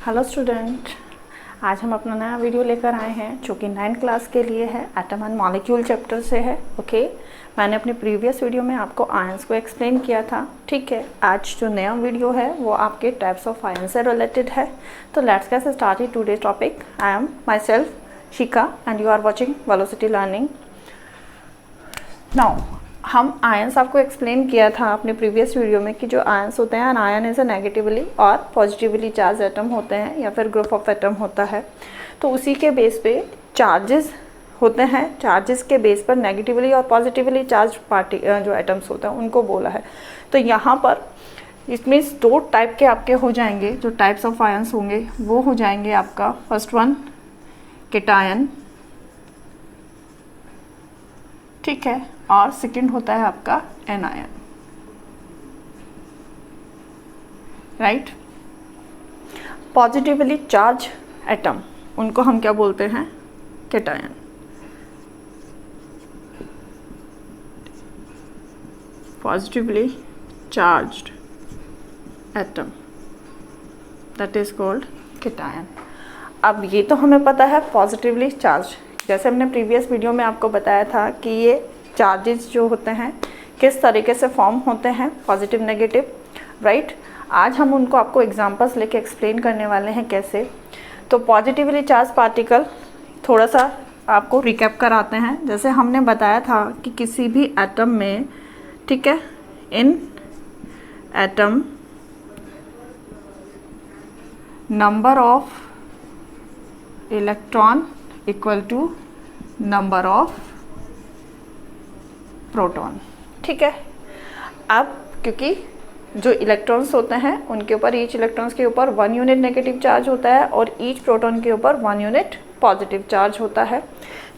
Hello student, आज हम अपना नया वीडियो लेकर आए हैं जो कि 9th क्लास के लिए है। एटम एंड मॉलिक्यूल चैप्टर से है। ओके, मैंने अपने प्रीवियस वीडियो में आपको आयंस को एक्सप्लेन किया था। ठीक है, आज जो नया वीडियो है वो आपके टाइप्स ऑफ आयंस से रिलेटेड है। तो let's get started today topic. I am myself Shikha and you are watching velocity learning. Now हम आयंस आपको एक्सप्लेन किया था अपने प्रीवियस वीडियो में कि जो आयंस होते हैं, आयन इज ए नेगेटिवली और पॉजिटिवली चार्ज एटम होते हैं या फिर ग्रुप ऑफ एटम होता है। तो उसी के बेस पे चार्जेस होते हैं, चार्जेस के बेस पर नेगेटिवली और पॉजिटिवली चार्ज जो एटम्स होते हैं उनको बोला है। तो यहाँ पर इट मीन्स दो टाइप के आपके हो जाएंगे, जो टाइप्स ऑफ आयंस होंगे वो हो जाएंगे आपका फर्स्ट वन केटायन, ठीक है, और सेकंड होता है आपका anion, right. Positively charge atom उनको हम क्या बोलते हैं? Cation. Positively charged atom that is called cation. अब ये तो हमें पता है पॉजिटिवली चार्ज, जैसे हमने प्रीवियस वीडियो में आपको बताया था कि ये चार्जेस जो होते हैं किस तरीके से फॉर्म होते हैं, पॉजिटिव नेगेटिव, राइट। आज हम उनको आपको एग्जांपल्स लेके एक्सप्लेन करने वाले हैं कैसे। तो पॉजिटिवली चार्ज पार्टिकल थोड़ा सा आपको रिकैप कराते हैं। जैसे हमने बताया था कि किसी भी एटम में, ठीक है, in atom number of electron equal to number of proton, ठीक है। अब क्योंकि जो इलेक्ट्रॉन्स होते हैं उनके ऊपर, ईच इलेक्ट्रॉन्स के ऊपर 1 यूनिट नेगेटिव चार्ज होता है और ईच प्रोटॉन के ऊपर 1 यूनिट पॉजिटिव चार्ज होता है।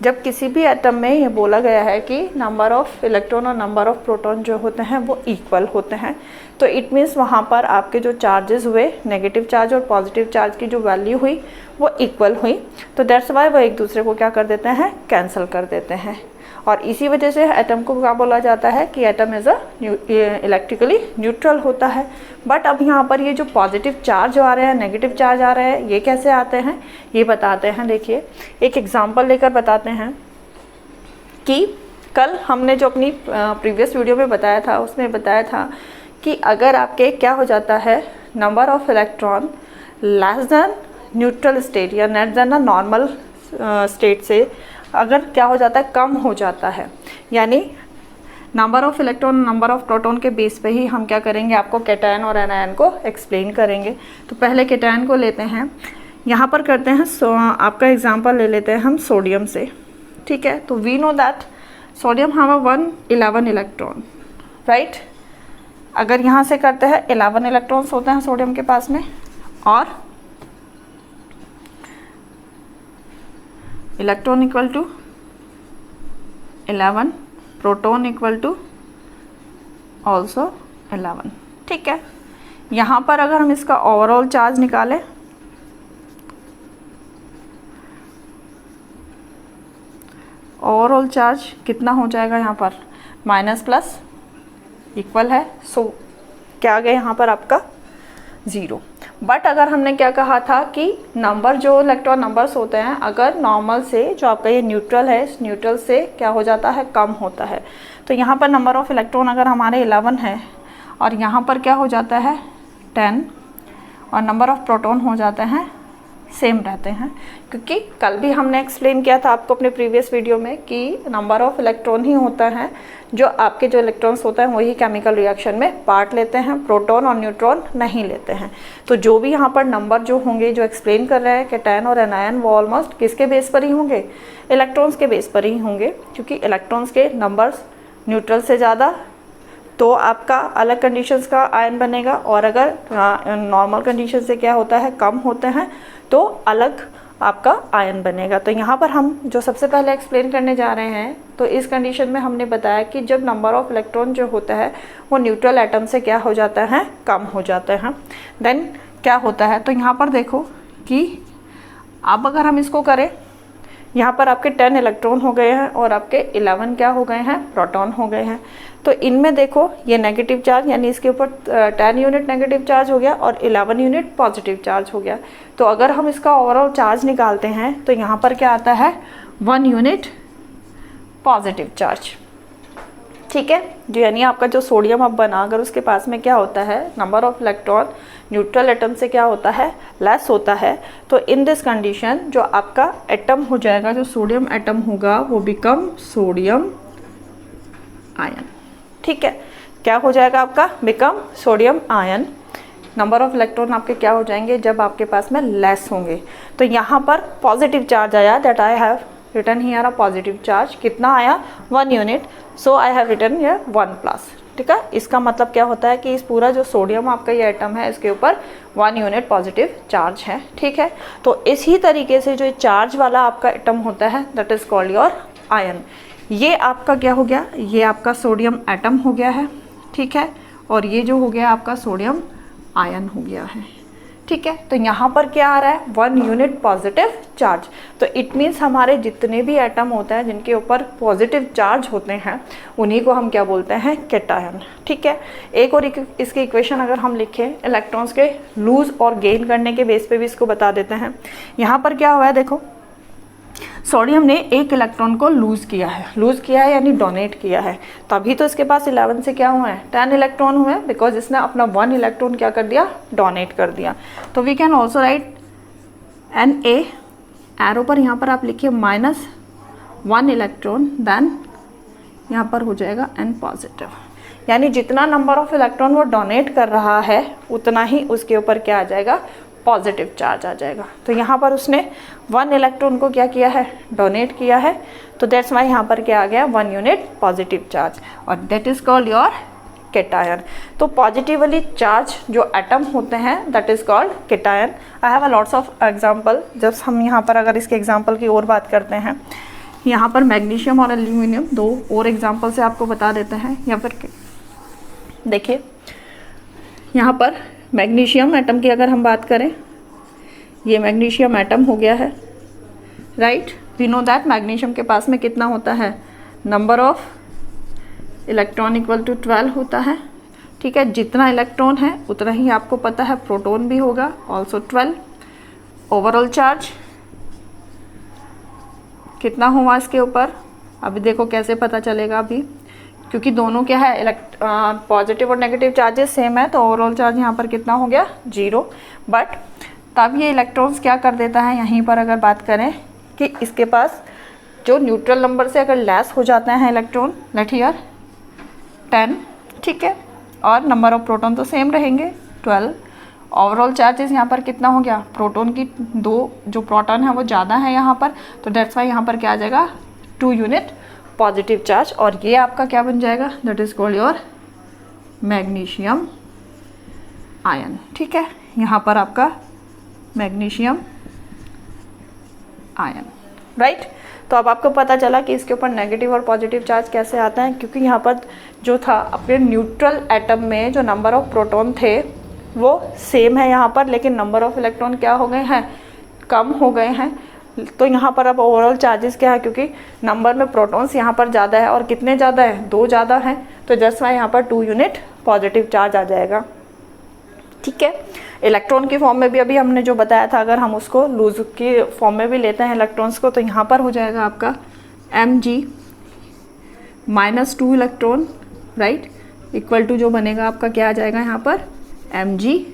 जब किसी भी एटम में ये बोला गया है कि नंबर ऑफ इलेक्ट्रॉन और नंबर ऑफ प्रोटॉन जो होते हैं वो इक्वल होते हैं, तो इट मीन्स वहाँ पर आपके जो चार्जेस हुए, नेगेटिव चार्ज और पॉजिटिव चार्ज की जो वैल्यू हुई वो इक्वल हुई। तो दैट्स वाई वो एक दूसरे को क्या कर देते हैं? कैंसिल कर देते हैं। और इसी वजह से एटम को क्या बोला जाता है कि atom is a electrically neutral होता है। बट अब यहाँ पर ये जो पॉजिटिव चार्ज आ रहे हैं, नेगेटिव चार्ज आ रहे हैं, ये कैसे आते हैं ये बताते हैं। देखिए, एक एग्जांपल लेकर बताते हैं कि कल हमने जो अपनी प्रीवियस वीडियो में बताया था उसमें बताया था कि अगर आपके क्या हो जाता है, number of electron less than neutral state या less than a normal state से अगर क्या हो जाता है, कम हो जाता है, यानी number of electron number of proton के बेस पे ही हम क्या करेंगे, आपको केटायन और एनायन को एक्सप्लेन करेंगे। तो पहले केटायन को लेते हैं, यहाँ पर करते हैं आपका एग्जांपल ले लेते हैं हम सोडियम से, ठीक है। तो we know that sodium have 111 electron, right. अगर यहाँ से करते हैं 11 इलेक्ट्रॉन्स होते हैं सोडियम के पास में, और electron equal to 11, proton equal to also 11, ठीक है। यहाँ पर अगर हम इसका ओवरऑल चार्ज निकालें, ओवरऑल चार्ज कितना हो जाएगा यहाँ पर? माइनस प्लस इक्वल है, सो क्या आ गया यहाँ पर आपका 0। बट अगर हमने क्या कहा था कि नंबर जो इलेक्ट्रॉन नंबर्स होते हैं अगर नॉर्मल से, जो आपका ये न्यूट्रल है, इस न्यूट्रल से क्या हो जाता है, कम होता है। तो यहाँ पर नंबर ऑफ इलेक्ट्रॉन अगर हमारे 11 है और यहाँ पर क्या हो जाता है 10, और नंबर ऑफ प्रोटॉन हो जाते हैं सेम रहते हैं, क्योंकि कल भी हमने एक्सप्लेन किया था आपको अपने प्रीवियस वीडियो में कि नंबर ऑफ इलेक्ट्रॉन ही होता है, जो आपके जो इलेक्ट्रॉन्स होते हैं वही केमिकल रिएक्शन में पार्ट लेते हैं, प्रोटॉन और न्यूट्रॉन नहीं लेते हैं। तो जो भी यहाँ पर नंबर जो होंगे जो एक्सप्लेन कर रहे हैं केटायन और एनायन, वो ऑलमोस्ट किसके बेस पर ही होंगे? इलेक्ट्रॉन्स के बेस पर ही होंगे, क्योंकि इलेक्ट्रॉन्स के नंबर्स न्यूट्रल से ज़्यादा तो आपका अलग कंडीशंस का आयन बनेगा, और अगर नॉर्मल कंडीशन से क्या होता है, कम होते हैं, तो अलग आपका आयन बनेगा। तो यहाँ पर हम जो सबसे पहले एक्सप्लेन करने जा रहे हैं, तो इस कंडीशन में हमने बताया कि जब नंबर ऑफ इलेक्ट्रॉन जो होता है वो न्यूट्रल एटम से क्या हो जाता है, कम हो जाते हैं, देन क्या होता है। तो यहाँ पर देखो कि अब अगर हम इसको करें यहाँ पर आपके 10 इलेक्ट्रॉन हो गए हैं और आपके 11 क्या हो गए हैं, प्रोटॉन हो गए हैं। तो इनमें देखो ये नेगेटिव चार्ज, यानी इसके ऊपर 10 यूनिट नेगेटिव चार्ज हो गया और 11 यूनिट पॉजिटिव चार्ज हो गया। तो अगर हम इसका ओवरऑल चार्ज निकालते हैं तो यहाँ पर क्या आता है, 1 यूनिट पॉजिटिव चार्ज। ठीक है, जो यानी आपका जो सोडियम अब बना, अगर उसके पास में क्या होता है, number of electron neutral atom से क्या होता है, लेस होता है। तो इन दिस कंडीशन जो आपका एटम हो जाएगा, जो सोडियम एटम होगा वो बिकम सोडियम आयन। ठीक है, क्या हो जाएगा आपका, become sodium ion. Number of electron आपके क्या हो जाएंगे जब आपके पास में लेस होंगे। तो यहाँ पर पॉजिटिव चार्ज आया, that I have return here a positive charge. कितना आया, 1 unit, so I have return here 1+। ठीक है, इसका मतलब क्या होता है कि इस पूरा जो सोडियम आपका ये एटम है इसके ऊपर 1 यूनिट पॉजिटिव चार्ज है। ठीक है, तो इसी तरीके से जो चार्ज वाला आपका एटम होता है that is called your ion. ये आपका क्या हो गया, ये आपका सोडियम एटम हो गया है। ठीक है, और ये जो हो गया आपका सोडियम आयन हो गया है। ठीक है, तो यहाँ पर क्या आ रहा है, 1 यूनिट पॉजिटिव चार्ज। तो इट मीन्स हमारे जितने भी एटम होते हैं जिनके ऊपर पॉजिटिव चार्ज होते हैं उन्हीं को हम क्या बोलते हैं, कैटायन। ठीक है, एक और इसकी इक्वेशन अगर हम लिखें इलेक्ट्रॉन्स के लूज और गेन करने के बेस पे भी इसको बता देते हैं। यहाँ पर क्या हुआ है, देखो सोडियम ने 1 इलेक्ट्रॉन को लूज़ किया है यानी डोनेट किया है, तभी तो इसके पास 11 से क्या हुए हैं, 10 इलेक्ट्रॉन हुए, बिकॉज इसने अपना 1 इलेक्ट्रॉन क्या कर दिया, डोनेट कर दिया। तो we can also write Na, arrow पर यहाँ पर आप लिखिए -1 इलेक्ट्रॉन, देन यहाँ पर हो जाएगा N पॉजिटिव। यानी जितना नंबर ऑफ इलेक्ट्रॉन वो डोनेट कर रहा है उतना ही उसके ऊपर क्या आ जाएगा, पॉजिटिव चार्ज आ जाएगा। तो यहाँ पर उसने 1 इलेक्ट्रॉन को क्या किया है, डोनेट किया है, तो दैट्स वाई यहाँ पर क्या आ गया, 1 यूनिट पॉजिटिव चार्ज, और that is called your cation. तो पॉजिटिवली चार्ज जो एटम होते हैं that is called cation. I have a lots of example. जब हम यहाँ पर अगर इसके एग्जांपल की और बात करते हैं, यहाँ पर मैग्नीशियम और एल्यूमिनियम 2 और एग्जांपल से आपको बता देते हैं। यहाँ पर देखिए, यहाँ पर मैग्नीशियम एटम की अगर हम बात करें, ये मैग्नीशियम एटम हो गया है, right. We know that magnesium के पास में कितना होता है, number of electron equal to 12 होता है। ठीक है, जितना इलेक्ट्रॉन है उतना ही आपको पता है प्रोटॉन भी होगा, ऑल्सो 12। ओवरऑल चार्ज कितना हुआ इसके ऊपर, अभी देखो कैसे पता चलेगा अभी, क्योंकि दोनों क्या है, पॉजिटिव और नेगेटिव चार्जेस सेम है, तो ओवरऑल चार्ज यहाँ पर कितना हो गया, 0। बट तब ये इलेक्ट्रॉन्स क्या कर देता है, यहीं पर अगर बात करें कि इसके पास जो न्यूट्रल नंबर से अगर लेस हो जाते हैं इलेक्ट्रॉन, लेट हियर 10, ठीक है, और नंबर ऑफ प्रोटॉन तो सेम रहेंगे 12। ओवरऑल चार्जेस यहाँ पर कितना हो गया, प्रोटॉन की 2 जो प्रोटॉन है वो ज़्यादा है यहाँ पर, तो डेट्स वाई यहाँ पर क्या आ जाएगा, 2 यूनिट पॉजिटिव चार्ज, और ये आपका क्या बन जाएगा, that is called your magnesium ion. ठीक है, यहाँ पर आपका मैग्नीशियम आयन, राइट। तो अब आपको पता चला कि इसके ऊपर नेगेटिव और पॉजिटिव चार्ज कैसे आता है, क्योंकि यहाँ पर जो था अपने न्यूट्रल एटम में जो नंबर ऑफ प्रोटॉन थे वो सेम है यहाँ पर, लेकिन नंबर ऑफ इलेक्ट्रॉन क्या हो गए हैं, कम हो गए हैं। तो यहाँ पर अब ओवरऑल चार्जेस क्या है, क्योंकि नंबर में प्रोटॉन्स यहाँ पर ज़्यादा है, और कितने ज़्यादा है, 2 ज़्यादा हैं, तो जस्ट वाई यहाँ पर 2 यूनिट पॉजिटिव चार्ज आ जाएगा। ठीक है, इलेक्ट्रॉन की फॉर्म में भी अभी हमने जो बताया था, अगर हम उसको लूज की फॉर्म में भी लेते हैं इलेक्ट्रॉन्स को, तो यहाँ पर हो जाएगा आपका Mg -2 electron, right, equal to जो बनेगा आपका क्या आ जाएगा यहाँ पर Mg2+।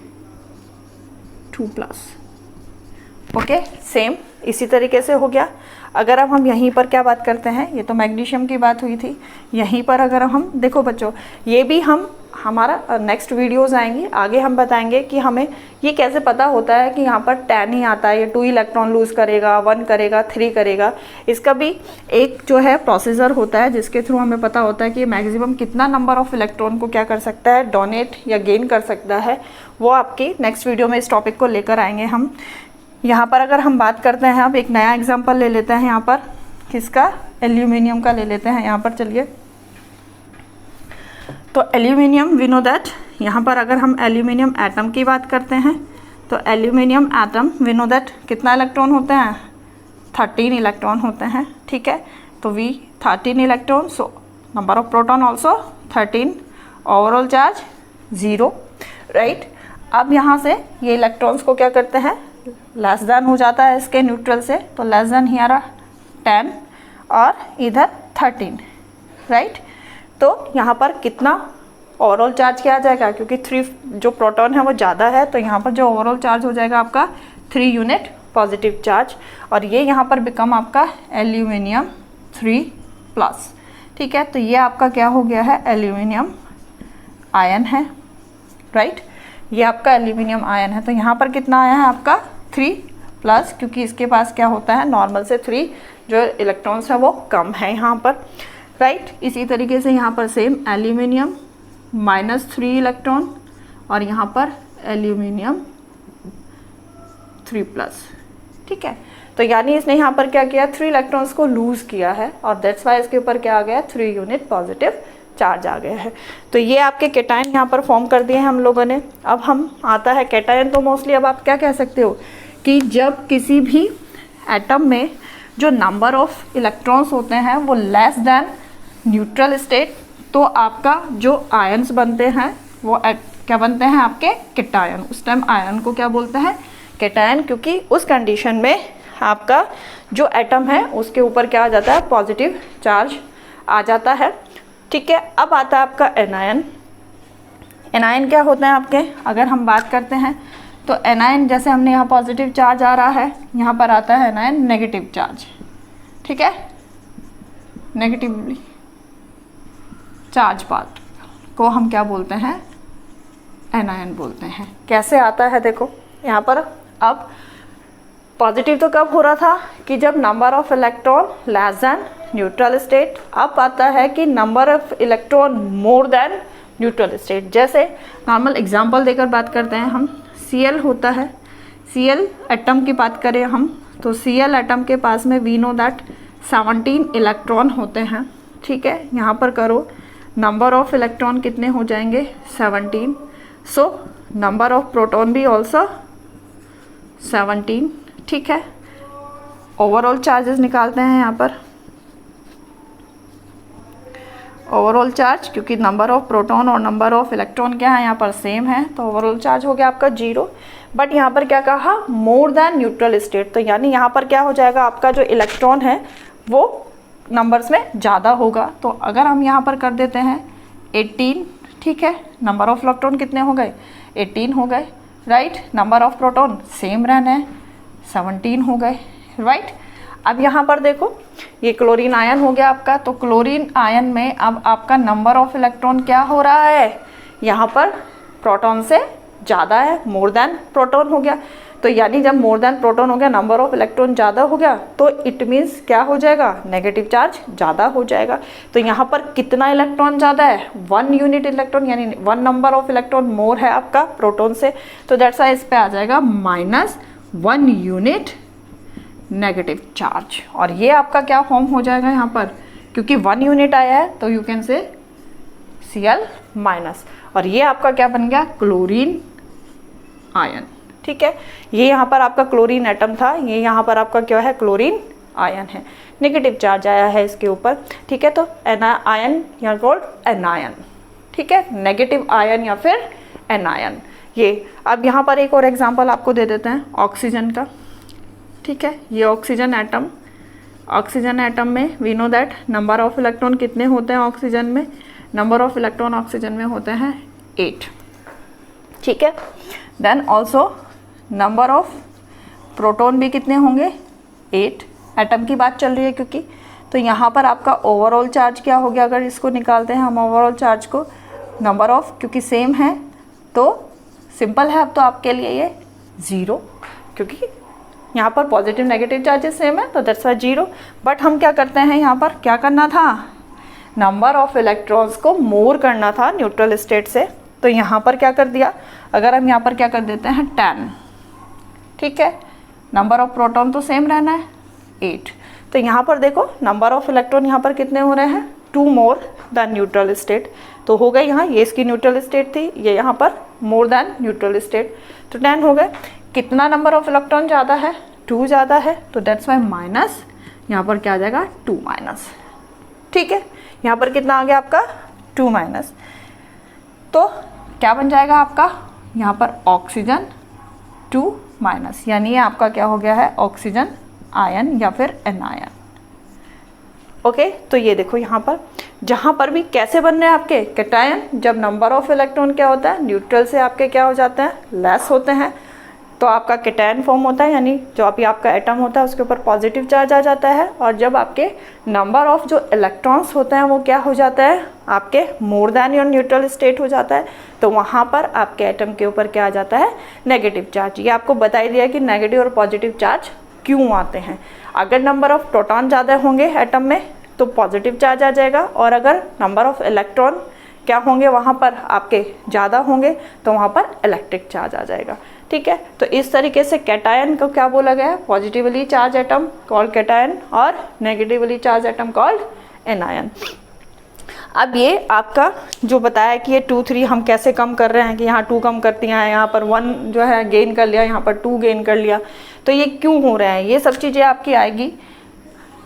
ओके, सेम इसी तरीके से हो गया। अगर अब हम यहीं पर क्या बात करते हैं, ये तो मैग्नीशियम की बात हुई थी, यहीं पर अगर हम देखो बच्चों, ये भी हम हमारा नेक्स्ट वीडियोस आएंगी, आगे हम बताएंगे कि हमें ये कैसे पता होता है कि यहाँ पर 10 ही आता है, ये 2 इलेक्ट्रॉन लूज़ करेगा, 1 करेगा, 3 करेगा। इसका भी एक जो है प्रोसीजर होता है जिसके थ्रू हमें पता होता है कि मैक्सिमम कितना नंबर ऑफ इलेक्ट्रॉन को क्या कर सकता है, डोनेट या गेन कर सकता है। वो आपकी नेक्स्ट वीडियो में इस टॉपिक को लेकर आएंगे हम। यहाँ पर अगर हम बात करते हैं, अब एक नया एग्जाम्पल ले लेते हैं, यहाँ पर किसका, एल्यूमिनियम का ले लेते हैं। यहाँ पर चलिए, तो एल्यूमिनियम वी नो दैट, यहाँ पर अगर हम एल्यूमिनियम एटम की बात करते हैं, तो aluminium atom we know that कितना इलेक्ट्रॉन होते हैं, 13 इलेक्ट्रॉन होते हैं, ठीक है। तो V 13 electron, so number of proton also 13, overall charge 0, right. अब यहाँ से ये इलेक्ट्रॉन्स को क्या करते हैं, लेस देन हो जाता है इसके न्यूट्रल से, तो लेस देन हियर 10 और इधर 13, राइट। तो यहाँ पर कितना ओवरऑल चार्ज क्या आ जाएगा, क्योंकि 3 जो प्रोटॉन है वो ज़्यादा है, तो यहाँ पर जो ओवरऑल चार्ज हो जाएगा आपका 3 यूनिट पॉजिटिव चार्ज, और ये यहाँ पर बिकम आपका एल्यूमिनियम 3+, ठीक है। तो ये आपका क्या हो गया है, एल्यूमिनियम आयन है, राइट। ये आपका एल्यूमिनियम आयन है। तो यहाँ पर कितना आया है आपका 3+, क्योंकि इसके पास क्या होता है, नॉर्मल से 3 जो इलेक्ट्रॉन्स है वो कम है यहाँ पर, राइट। इसी तरीके से यहाँ पर सेम एल्यूमिनियम -3 इलेक्ट्रॉन, और यहाँ पर एल्यूमिनियम 3+, ठीक है। तो यानी इसने यहाँ पर क्या किया, 3 इलेक्ट्रॉन्स को लूज़ किया है, और दैट्स वाई इसके ऊपर क्या आ गया, 3 यूनिट पॉजिटिव चार्ज आ गया है। तो ये आपके कैटायन यहाँ पर फॉर्म कर दिए हैं हम लोगों ने। अब हम आता है कैटायन, तो मोस्टली अब आप क्या कह सकते हो कि जब किसी भी एटम में जो नंबर ऑफ इलेक्ट्रॉन्स होते हैं वो लेस देन न्यूट्रल स्टेट, तो आपका जो आयन्स बनते हैं वो क्या बनते हैं, आपके कैटायन। उस टाइम आयन को क्या बोलते हैं, कैटायन, क्योंकि उस कंडीशन में आपका जो एटम है उसके ऊपर क्या आ जाता है, पॉजिटिव चार्ज आ जाता है, ठीक है। अब आता है आपका एनायन। एनायन क्या होते हैं आपके, अगर हम बात करते हैं तो एनायन, जैसे हमने यहाँ पॉजिटिव चार्ज आ रहा है, यहाँ पर आता है एनायन नेगेटिव चार्ज, ठीक है। नेगेटिवली चार्ज पार्ट को हम क्या बोलते हैं, एनायन बोलते हैं। कैसे आता है देखो यहाँ पर, अब पॉजिटिव तो कब हो रहा था कि जब number of electron less than neutral state, अब आता है कि number of electron more than neutral state. जैसे नॉर्मल एग्जांपल देकर बात करते हैं हम, Cl होता है, Cl एटम की बात करें हम, तो Cl एटम के पास में वी नो दैट 17 इलेक्ट्रॉन होते हैं, ठीक है। यहाँ पर करो नंबर ऑफ इलेक्ट्रॉन कितने हो जाएंगे, 17, सो नंबर ऑफ प्रोटॉन भी ऑल्सो 17, ठीक है। ओवरऑल चार्जेस निकालते हैं यहाँ पर, ओवरऑल चार्ज, क्योंकि नंबर ऑफ प्रोटॉन और नंबर ऑफ इलेक्ट्रॉन क्या है यहाँ पर सेम है, तो ओवरऑल चार्ज हो गया आपका 0। बट यहाँ पर क्या कहा, मोर देन न्यूट्रल स्टेट, तो यानी यहाँ पर क्या हो जाएगा, आपका जो इलेक्ट्रॉन है वो नंबर्स में ज़्यादा होगा। तो अगर हम यहाँ पर कर देते हैं 18, ठीक है, नंबर ऑफ इलेक्ट्रॉन कितने हो गए, 18 हो गए, right. Number of proton same रहना है, 17 हो गए, राइट। अब यहाँ पर देखो ये क्लोरीन आयन हो गया आपका, तो क्लोरीन आयन में अब आपका नंबर ऑफ इलेक्ट्रॉन क्या हो रहा है, यहाँ पर प्रोटॉन से ज़्यादा है, मोर देन प्रोटॉन हो गया। तो यानी जब मोर देन प्रोटॉन हो गया, नंबर ऑफ इलेक्ट्रॉन ज़्यादा हो गया, तो इट मीन्स क्या हो जाएगा, नेगेटिव चार्ज ज़्यादा हो जाएगा। तो यहाँ पर कितना इलेक्ट्रॉन ज़्यादा है, 1 यूनिट इलेक्ट्रॉन, यानी 1 नंबर ऑफ इलेक्ट्रॉन मोर है आपका प्रोटॉन से, तो दैट्स वाई इस पे आ जाएगा -1 यूनिट नेगेटिव चार्ज। और ये आपका क्या फॉर्म हो जाएगा यहाँ पर, क्योंकि 1 यूनिट आया है तो यू कैन से Cl-, और ये आपका क्या बन गया, क्लोरीन आयन, ठीक है। ये यहाँ पर आपका क्लोरीन एटम था, ये यहाँ पर आपका क्या है, क्लोरीन आयन है, नेगेटिव चार्ज आया है इसके ऊपर, ठीक है। तो आयन यहाँ कॉल्ड एनायन, ठीक है, नेगेटिव आयन या फिर एनायन। ये अब यहाँ पर एक और एग्जांपल आपको दे देते हैं ऑक्सीजन का, ठीक है। ये ऑक्सीजन एटम में we know that number of electron कितने होते हैं ऑक्सीजन में, नंबर ऑफ इलेक्ट्रॉन ऑक्सीजन में होते हैं 8, ठीक है। Then also number of proton भी कितने होंगे, 8, एटम की बात चल रही है क्योंकि। तो यहाँ पर आपका ओवरऑल चार्ज क्या हो गया, अगर इसको निकालते हैं हम ओवरऑल चार्ज को, नंबर ऑफ, क्योंकि सेम है तो सिंपल है अब तो आपके लिए ये 0, क्योंकि यहाँ पर पॉजिटिव नेगेटिव चार्जेस सेम है, तो दैट्स वाई 0। बट हम क्या करते हैं, यहाँ पर क्या करना था, नंबर ऑफ इलेक्ट्रॉन्स को मोर करना था न्यूट्रल स्टेट से, तो यहाँ पर क्या कर दिया, अगर हम यहाँ पर क्या कर देते हैं 10, ठीक है। नंबर ऑफ प्रोटॉन तो सेम रहना है 8, तो यहाँ पर देखो नंबर ऑफ इलेक्ट्रॉन यहाँ पर कितने हो रहे हैं, 2 मोर देन न्यूट्रल स्टेट, तो हो गए यहाँ, ये इसकी न्यूट्रल स्टेट थी, ये यहाँ पर मोर देन न्यूट्रल स्टेट, तो 10 हो गए। कितना नंबर ऑफ इलेक्ट्रॉन ज़्यादा है, 2 ज़्यादा है, तो दैट्स वाई माइनस, यहाँ पर क्या आ जाएगा 2 माइनस। ठीक है, यहाँ पर कितना आ गया आपका 2 माइनस, तो क्या बन जाएगा आपका यहाँ पर ऑक्सीजन 2 माइनस, यानी ये आपका क्या हो गया है ऑक्सीजन आयन या फिर एनायन। ओके, तो ये देखो यहाँ पर जहाँ पर भी कैसे बन रहे हैं आपके कैटायन, जब नंबर ऑफ इलेक्ट्रॉन क्या होता है न्यूट्रल से आपके क्या हो जाते हैं लेस होते हैं, तो आपका कैटायन फॉर्म होता है, यानी जो अभी आपका एटम होता है उसके ऊपर पॉजिटिव चार्ज आ जाता है। और जब आपके नंबर ऑफ जो इलेक्ट्रॉन्स होते हैं वो क्या हो जाता है आपके more than your neutral state हो जाता है, तो वहाँ पर आपके एटम के ऊपर क्या आ जाता है नेगेटिव चार्ज। ये आपको बता ही दिया कि नेगेटिव और पॉजिटिव चार्ज क्यों आते हैं। अगर नंबर ऑफ प्रोटॉन ज़्यादा होंगे एटम में तो पॉजिटिव चार्ज आ जाएगा, और अगर नंबर ऑफ इलेक्ट्रॉन क्या होंगे वहाँ पर आपके ज़्यादा होंगे तो वहाँ पर इलेक्ट्रिक चार्ज आ जाएगा। ठीक है, तो इस तरीके से कैटायन को क्या बोला गया है positively charge atom called cation और negatively charge atom called anion. अब ये आपका जो बताया कि ये 2 3 हम कैसे कम कर रहे हैं कि यहाँ 2 कम करती हैं, यहाँ पर 1 जो है गेन कर लिया, यहाँ पर 2 गेन कर लिया, तो ये क्यों हो रहा है, ये सब चीज़ें आपकी आएगी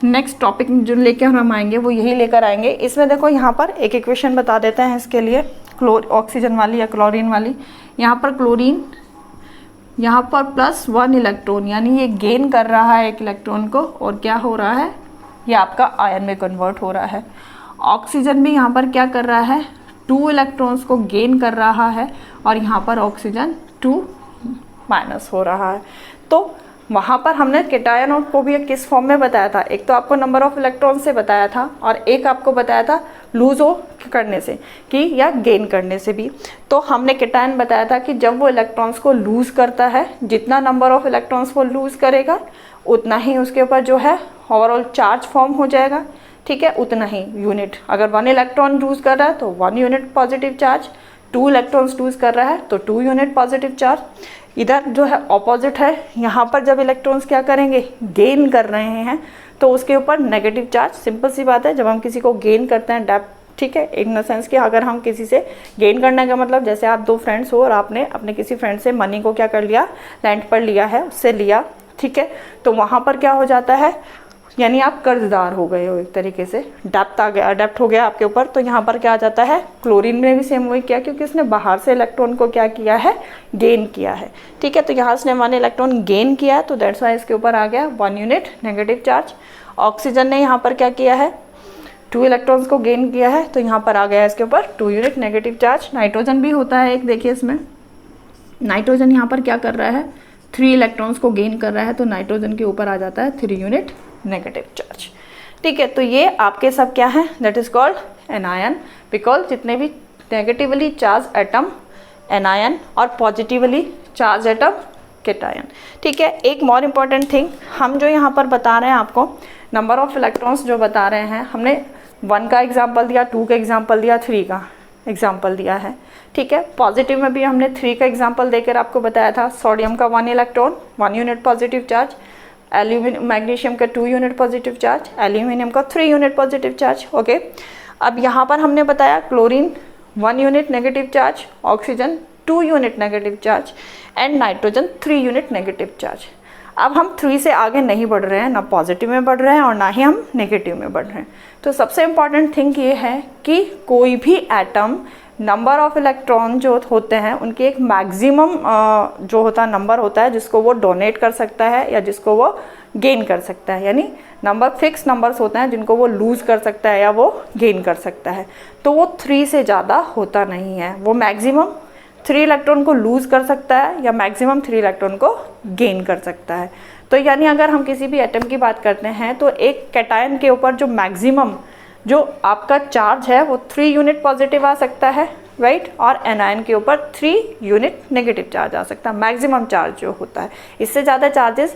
नेक्स्ट टॉपिक जो लेकर हम आएंगे वो यही लेकर आएंगे। इसमें देखो यहाँ पर एक इक्वेशन बता देते हैं इसके लिए, ऑक्सीजन वाली या क्लोरीन वाली। यहाँ पर क्लोरीन यहाँ पर +1 इलेक्ट्रॉन, यानी ये गेन कर रहा है एक इलेक्ट्रॉन को, और क्या हो रहा है ये आपका आयन में कन्वर्ट हो रहा है। ऑक्सीजन भी यहाँ पर क्या कर रहा है 2 इलेक्ट्रॉन्स को गेन कर रहा है, और यहाँ पर ऑक्सीजन 2 माइनस हो रहा है। तो वहाँ पर हमने कैटायन और को भी किस फॉर्म में बताया था, एक तो आपको नंबर ऑफ इलेक्ट्रॉन से बताया था और एक आपको बताया था लूज हो करने से कि या गेन करने से भी। तो हमने कैटायन बताया था कि जब वो इलेक्ट्रॉन्स को लूज़ करता है, जितना नंबर ऑफ इलेक्ट्रॉन्स वो लूज़ करेगा उतना ही उसके ऊपर जो है ओवरऑल चार्ज फॉर्म हो जाएगा। ठीक है, उतना ही यूनिट, अगर 1 इलेक्ट्रॉन लूज़ कर रहा है तो 1 unit positive charge, 2 electrons lose कर रहा है तो 2 यूनिट पॉजिटिव चार्ज। इधर जो है ऑपोजिट है, यहाँ पर जब इलेक्ट्रॉन्स क्या करेंगे गेन कर रहे हैं तो उसके ऊपर नेगेटिव चार्ज। सिंपल सी बात है, जब हम किसी को गेन करते हैं डेप्थ, ठीक है, इन द सेंस कि अगर हम किसी से गेन करने का मतलब जैसे आप 2 फ्रेंड्स हो और आपने अपने किसी फ्रेंड से मनी को क्या कर लिया लैंड पर लिया है, उससे लिया, ठीक है, तो वहाँ पर क्या हो जाता है यानी आप कर्जदार हो गए हो एक तरीके से, डेप्थ आ गया, अडेप्ट हो गया आपके ऊपर। तो यहाँ पर क्या आ जाता है क्लोरीन ने भी सेम वही किया, क्योंकि उसने बाहर से इलेक्ट्रॉन को क्या किया है गेन किया है। ठीक है, तो यहाँ उसने 1 इलेक्ट्रॉन गेन किया है, तो दैट्स वाई इसके ऊपर आ गया 1 यूनिट नेगेटिव चार्ज। ऑक्सीजन ने यहाँ पर क्या किया है 2 इलेक्ट्रॉन्स को गेन किया है, तो यहाँ पर आ गया इसके ऊपर 2 यूनिट नेगेटिव चार्ज। नाइट्रोजन भी होता है एक, देखिए इसमें नाइट्रोजन यहाँ पर क्या कर रहा है 3 इलेक्ट्रॉन्स को गेन कर रहा है, तो नाइट्रोजन के ऊपर आ जाता है 3 यूनिट नेगेटिव चार्ज। ठीक है, तो ये आपके सब क्या है that is called anion, because जितने भी नेगेटिवली चार्ज एटम एनायन और पॉजिटिवली चार्ज एटम कैटायन। ठीक है, एक मोर इम्पॉर्टेंट थिंग हम जो यहाँ पर बता रहे हैं आपको नंबर ऑफ इलेक्ट्रॉन्स जो बता रहे हैं, हमने 1 का एग्जाम्पल दिया, 2 का एग्जाम्पल दिया, 3 का एग्जाम्पल दिया है। ठीक है, पॉजिटिव में भी हमने 3 का एग्जाम्पल देकर आपको बताया था। सोडियम का 1 electron 1 unit positive charge, magnesium का 2 यूनिट पॉजिटिव चार्ज, एल्यूमिनियम का 3 यूनिट पॉजिटिव चार्ज। ओके, अब यहाँ पर हमने बताया chlorine 1 unit negative charge, oxygen 2 unit negative charge and nitrogen 3 unit negative charge. अब हम 3 से आगे नहीं बढ़ रहे हैं, ना पॉजिटिव में बढ़ रहे हैं और ना ही हम नेगेटिव में बढ़ रहे हैं। तो सबसे इम्पॉर्टेंट थिंग ये है कि कोई भी एटम नंबर ऑफ इलेक्ट्रॉन जो होते हैं उनके एक मैक्सिमम जो होता है नंबर होता है जिसको वो डोनेट कर सकता है या जिसको वो गेन कर सकता है, यानी नंबर फिक्स नंबर्स होते हैं जिनको वो लूज़ कर सकता है या वो गेन कर सकता है। तो वो 3 से ज़्यादा होता नहीं है, वो मैक्सिमम 3 इलेक्ट्रॉन को लूज़ कर सकता है या मैक्सिमम 3 इलेक्ट्रॉन को गेन कर सकता है। तो यानी अगर हम किसी भी एटम की बात करते हैं तो एक कैटायन के ऊपर जो मैक्सिमम जो आपका चार्ज है वो 3 यूनिट पॉजिटिव आ सकता है, राइट, और एनायन के ऊपर 3 यूनिट नेगेटिव चार्ज आ सकता है, मैक्सिमम चार्ज जो होता है, इससे ज़्यादा चार्जेस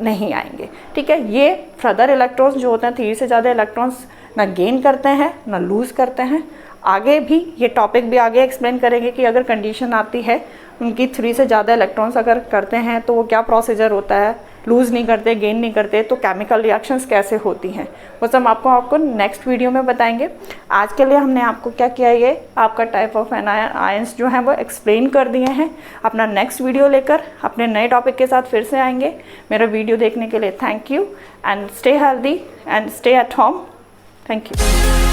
नहीं आएंगे। ठीक है, ये फर्दर इलेक्ट्रॉन्स जो होते हैं 3 से ज़्यादा इलेक्ट्रॉन्स ना गेन करते हैं ना लूज़ करते हैं। आगे भी ये टॉपिक भी आगे एक्सप्लेन करेंगे कि अगर कंडीशन आती है उनकी 3 से ज़्यादा इलेक्ट्रॉन्स अगर करते हैं तो वो क्या प्रोसीजर होता है, लूज़ नहीं करते, गेन नहीं करते, तो केमिकल रिएक्शंस कैसे होती हैं वो सब आपको नेक्स्ट वीडियो में बताएंगे। आज के लिए हमने आपको क्या किया, ये आपका टाइप ऑफ आयंस जो हैं वो एक्सप्लेन कर दिए हैं। अपना नेक्स्ट वीडियो लेकर अपने नए टॉपिक के साथ फिर से आएंगे। मेरा वीडियो देखने के लिए thank you and stay healthy and stay at home. Thank you.